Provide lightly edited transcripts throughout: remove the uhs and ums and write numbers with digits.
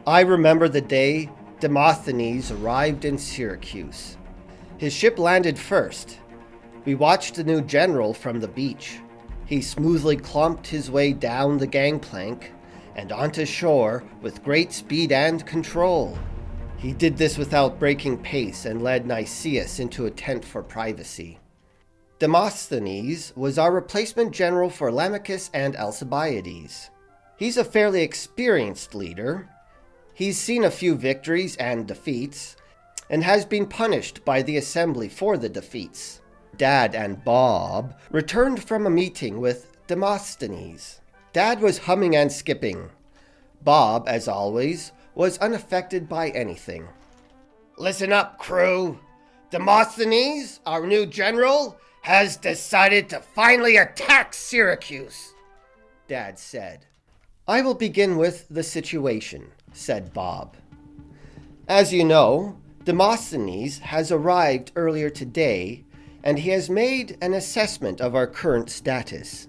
I remember the day Demosthenes arrived in Syracuse. His ship landed first. We watched the new general from the beach. He smoothly clumped his way down the gangplank and onto shore with great speed and control. He did this without breaking pace and led Nicias into a tent for privacy. Demosthenes was our replacement general for Lamachus and Alcibiades. He's a fairly experienced leader. He's seen a few victories and defeats, and has been punished by the assembly for the defeats. Dad and Bob returned from a meeting with Demosthenes. Dad was humming and skipping. Bob, as always, was unaffected by anything. "Listen up, crew. Demosthenes, our new general, has decided to finally attack Syracuse," Dad said. "I will begin with the situation," said Bob. "As you know, Demosthenes has arrived earlier today, and he has made an assessment of our current status.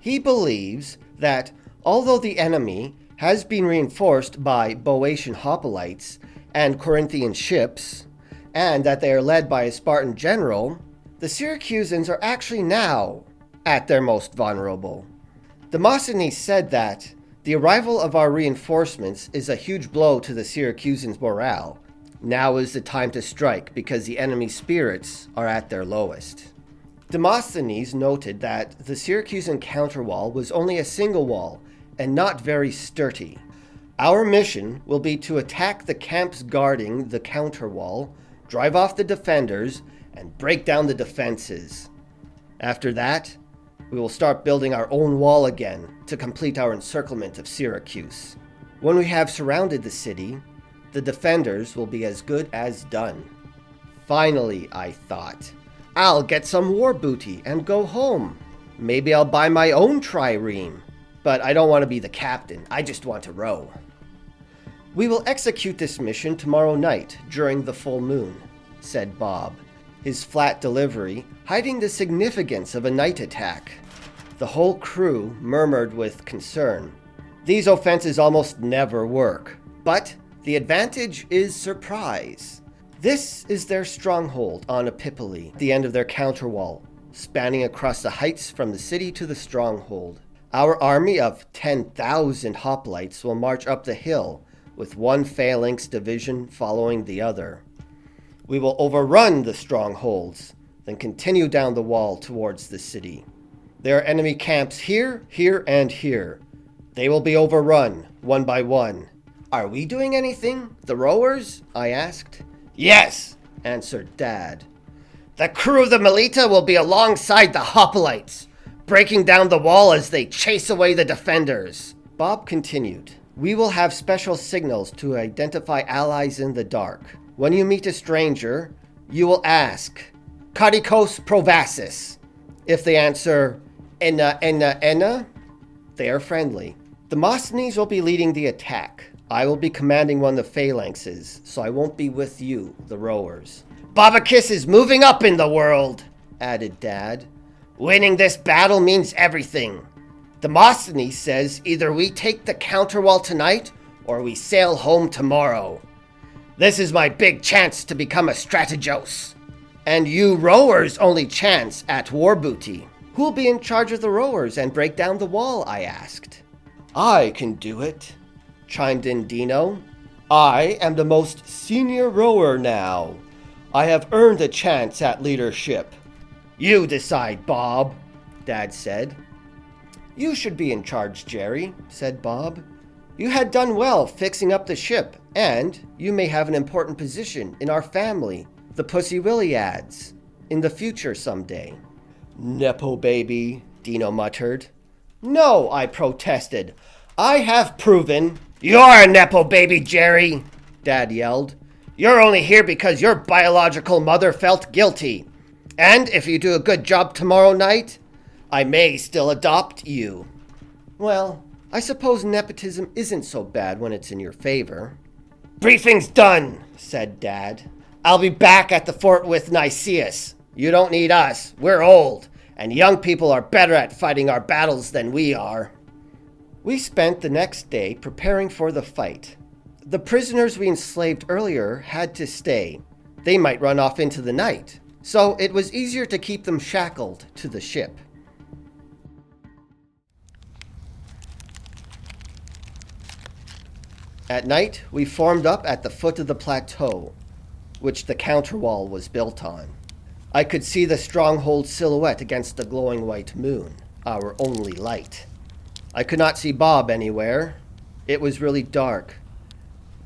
He believes that although the enemy has been reinforced by Boeotian hoplites and Corinthian ships, and that they are led by a Spartan general, the Syracusans are actually now at their most vulnerable. Demosthenes said that the arrival of our reinforcements is a huge blow to the Syracusans' morale. Now is the time to strike because the enemy's spirits are at their lowest." Demosthenes noted that the Syracusan counterwall was only a single wall and not very sturdy. "Our mission will be to attack the camps guarding the counterwall, drive off the defenders, and break down the defenses. After that, we will start building our own wall again to complete our encirclement of Syracuse. When we have surrounded the city, the defenders will be as good as done." Finally, I thought, I'll get some war booty and go home. Maybe I'll buy my own trireme. But I don't want to be the captain, I just want to row. "We will execute this mission tomorrow night during the full moon," said Bob, his flat delivery hiding the significance of a night attack. The whole crew murmured with concern. These offenses almost never work, but the advantage is surprise. This is their stronghold on Epipoli, the end of their counterwall, spanning across the heights from the city to the stronghold. Our army of 10,000 hoplites will march up the hill, with one phalanx division following the other. We will overrun the strongholds, then continue down the wall towards the city. There are enemy camps here, here, and here. They will be overrun, one by one. "Are we doing anything, the rowers?" I asked. "Yes," answered Dad. "The crew of the Melita will be alongside the hoplites, breaking down the wall as they chase away the defenders." Bob continued, "We will have special signals to identify allies in the dark. When you meet a stranger, you will ask, 'Kadikos Provasis?' If they answer, 'Enna,' they are friendly. Demosthenes will be leading the attack. I will be commanding one of the phalanxes, so I won't be with you, the rowers." "Babakis is moving up in the world," added Dad. "Winning this battle means everything. Demosthenes says either we take the counterwall tonight or we sail home tomorrow. This is my big chance to become a strategos. And you rowers' only chance at war booty." "Who'll be in charge of the rowers and break down the wall?" I asked. "I can do it," chimed in Dino. "I am the most senior rower now. I have earned a chance at leadership." "You decide, Bob," Dad said. "You should be in charge, Jerry," said Bob. "You had done well fixing up the ship, and you may have an important position in our family, the Pussy Williads, in the future someday." "Nepo baby," Dino muttered. "No," I protested. "I have proven—" "You're a Nepo baby, Jerry," Dad yelled. "You're only here because your biological mother felt guilty. And if you do a good job tomorrow night, I may still adopt you." "Well, I suppose nepotism isn't so bad when it's in your favor." "Briefing's done," said Dad. "I'll be back at the fort with Nicias. You don't need us. We're old, and young people are better at fighting our battles than we are." We spent the next day preparing for the fight. The prisoners we enslaved earlier had to stay. They might run off into the night, so it was easier to keep them shackled to the ship. At night, we formed up at the foot of the plateau, which the counterwall was built on. I could see the stronghold silhouette against the glowing white moon, our only light. I could not see Bob anywhere. It was really dark.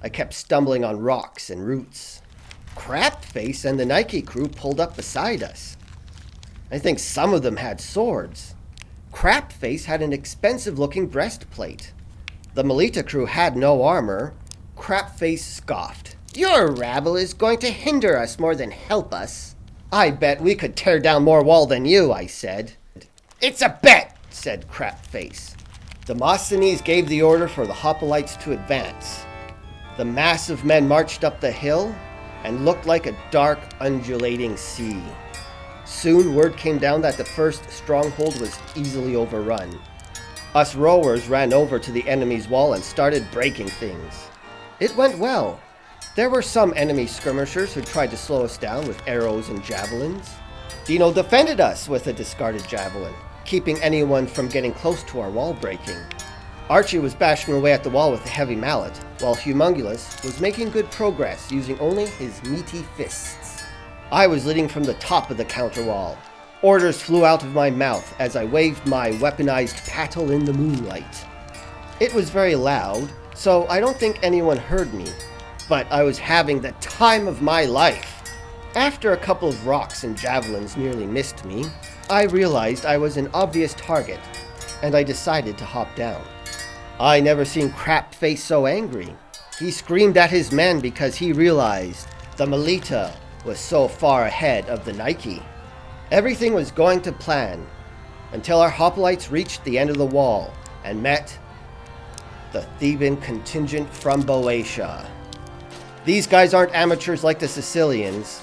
I kept stumbling on rocks and roots. Crapface and the Nike crew pulled up beside us. I think some of them had swords. Crapface had an expensive-looking breastplate. The Melita crew had no armor. Crapface scoffed. "Your rabble is going to hinder us more than help us." "I bet we could tear down more wall than you," I said. "It's a bet," said Crapface. Demosthenes gave the order for the hoplites to advance. The mass of men marched up the hill and looked like a dark, undulating sea. Soon word came down that the first stronghold was easily overrun. Us rowers ran over to the enemy's wall and started breaking things. It went well. There were some enemy skirmishers who tried to slow us down with arrows and javelins. Dino defended us with a discarded javelin, keeping anyone from getting close to our wall breaking. Archie was bashing away at the wall with a heavy mallet, while Humongulus was making good progress using only his meaty fists. I was leading from the top of the counterwall. Orders flew out of my mouth as I waved my weaponized paddle in the moonlight. It was very loud, so I don't think anyone heard me, but I was having the time of my life. After a couple of rocks and javelins nearly missed me, I realized I was an obvious target, and I decided to hop down. I never seen Crapface so angry. He screamed at his men because he realized the Melita was so far ahead of the Nike. Everything was going to plan until our hoplites reached the end of the wall and met the Theban contingent from Boeotia. These guys aren't amateurs like the Sicilians.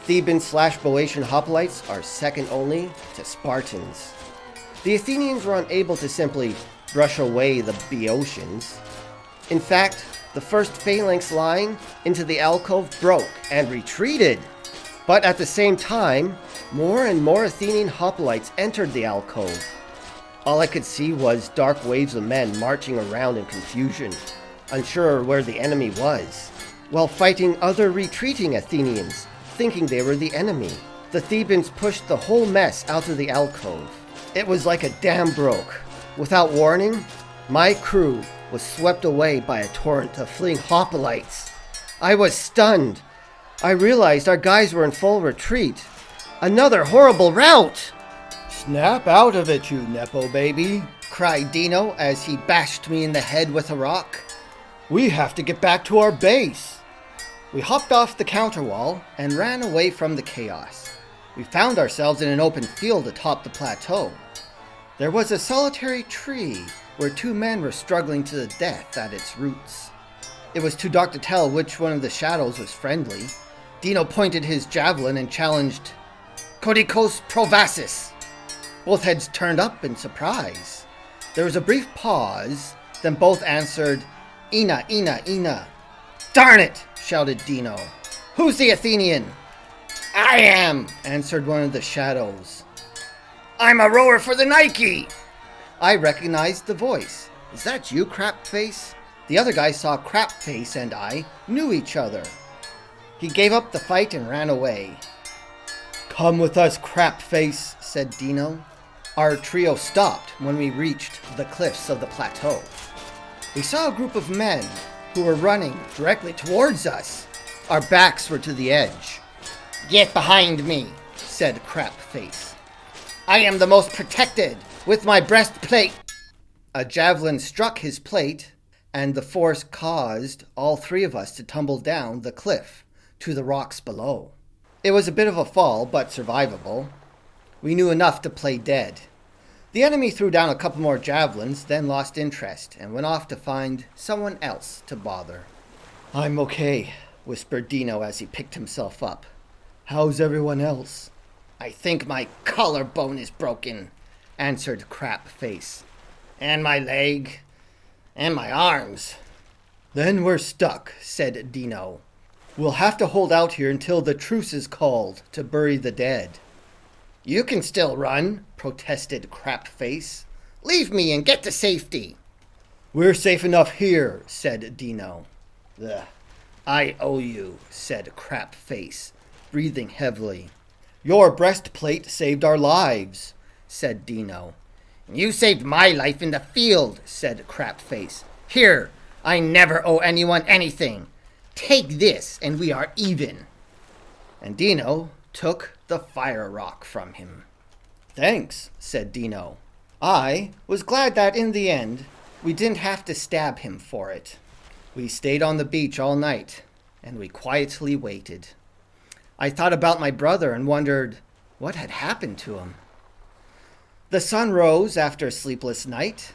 Theban/Boeotian hoplites are second only to Spartans. The Athenians were unable to simply brush away the Boeotians. In fact, the first phalanx line into the alcove broke and retreated. But at the same time, more and more Athenian hoplites entered the alcove. All I could see was dark waves of men marching around in confusion, unsure where the enemy was, while fighting other retreating Athenians, thinking they were the enemy. The Thebans pushed the whole mess out of the alcove. It was like a dam broke. Without warning, my crew was swept away by a torrent of fleeing hoplites. I was stunned. I realized our guys were in full retreat. Another horrible rout! "Snap out of it, you Nepo baby," cried Dino as he bashed me in the head with a rock. "We have to get back to our base." We hopped off the counterwall and ran away from the chaos. We found ourselves in an open field atop the plateau. There was a solitary tree where two men were struggling to the death at its roots. It was too dark to tell which one of the shadows was friendly. Dino pointed his javelin and challenged, "Kodikos provasis." Both heads turned up in surprise. There was a brief pause, then both answered, "Ina, Ina, Ina." "Darn it!" shouted Dino. "Who's the Athenian?" "I am," answered one of the shadows. "I'm a rower for the Nike." I recognized the voice. "Is that you, Crapface?" The other guy saw Crapface and I knew each other. He gave up the fight and ran away. "Come with us, Crapface," said Dino. Our trio stopped when we reached the cliffs of the plateau. We saw a group of men who were running directly towards us. Our backs were to the edge. "Get behind me," said Crapface. "I am the most protected with my breastplate." A javelin struck his plate, and the force caused all three of us to tumble down the cliff to the rocks below. It was a bit of a fall, but survivable. We knew enough to play dead. The enemy threw down a couple more javelins, then lost interest, and went off to find someone else to bother. "I'm okay," whispered Dino as he picked himself up. "How's everyone else?" "I think my collarbone is broken," answered Crapface. "And my leg. And my arms." Then we're stuck, said Dino. We'll have to hold out here until the truce is called to bury the dead. You can still run, protested Crapface. Leave me and get to safety. We're safe enough here, said Dino. Ugh. I owe you, said Crapface, breathing heavily. Your breastplate saved our lives, said Dino. You saved my life in the field, said Crapface. Here, I never owe anyone anything. Take this, and we are even. And Dino took the fire rock from him. Thanks, said Dino. I was glad that in the end, we didn't have to stab him for it. We stayed on the beach all night, and we quietly waited. I thought about my brother and wondered what had happened to him. The sun rose after a sleepless night.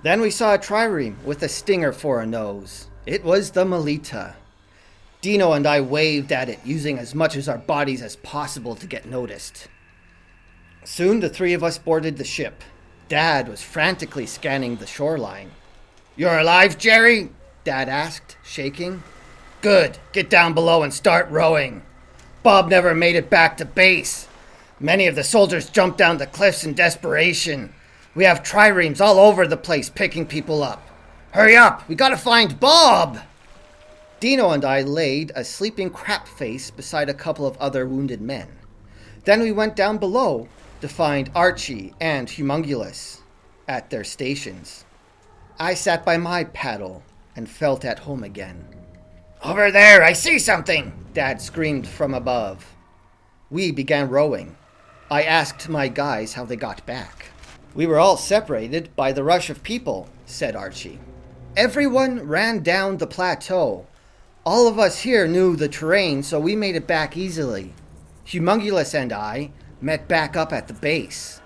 Then we saw a trireme with a stinger for a nose. It was the Melita. Dino and I waved at it, using as much of our bodies as possible to get noticed. Soon the three of us boarded the ship. Dad was frantically scanning the shoreline. You're alive, Jerry? Dad asked, shaking. Good. Get down below and start rowing. Bob never made it back to base. Many of the soldiers jumped down the cliffs in desperation. We have triremes all over the place picking people up. Hurry up, we gotta find Bob! Dino and I laid a sleeping Crapface beside a couple of other wounded men. Then we went down below to find Archie and Humongulus at their stations. I sat by my paddle and felt at home again. Over there, I see something! Dad screamed from above. We began rowing. I asked my guys how they got back. We were all separated by the rush of people, said Archie. Everyone ran down the plateau. All of us here knew the terrain, so we made it back easily. Humongulus and I met back up at the base.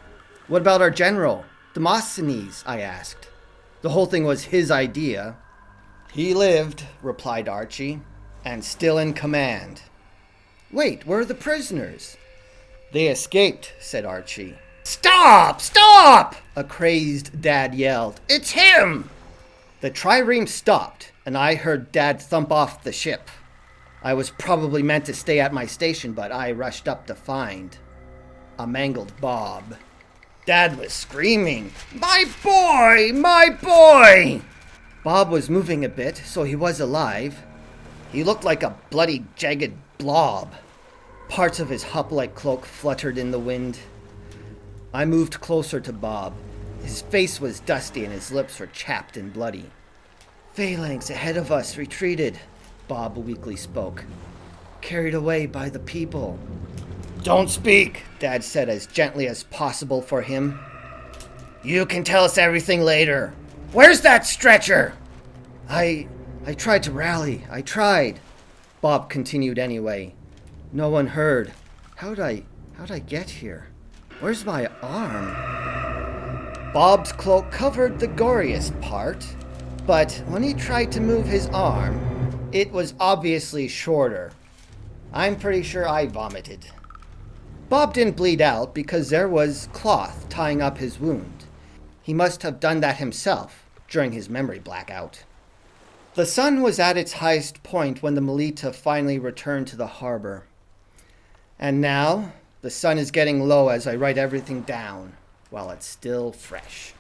What about our general, Demosthenes? I asked. The whole thing was his idea. He lived, replied Archie, and still in command. Wait, where are the prisoners? They escaped, said Archie. Stop! Stop! A crazed Dad yelled. It's him! The trireme stopped, and I heard Dad thump off the ship. I was probably meant to stay at my station, but I rushed up to find a mangled Bob. Dad was screaming, My boy! My boy! Bob was moving a bit, so he was alive. He looked like a bloody, jagged blob. Parts of his hop-like cloak fluttered in the wind. I moved closer to Bob. His face was dusty and his lips were chapped and bloody. Phalanx ahead of us retreated, Bob weakly spoke. Carried away by the people. Don't speak, Dad said as gently as possible for him. You can tell us everything later. Where's that stretcher? I tried to rally. I tried. Bob continued anyway. No one heard. How'd I get here? Where's my arm? Bob's cloak covered the goriest part, but when he tried to move his arm, it was obviously shorter. I'm pretty sure I vomited. Bob didn't bleed out because there was cloth tying up his wound. He must have done that himself during his memory blackout. The sun was at its highest point when the Melita finally returned to the harbor. And now, the sun is getting low as I write everything down while it's still fresh.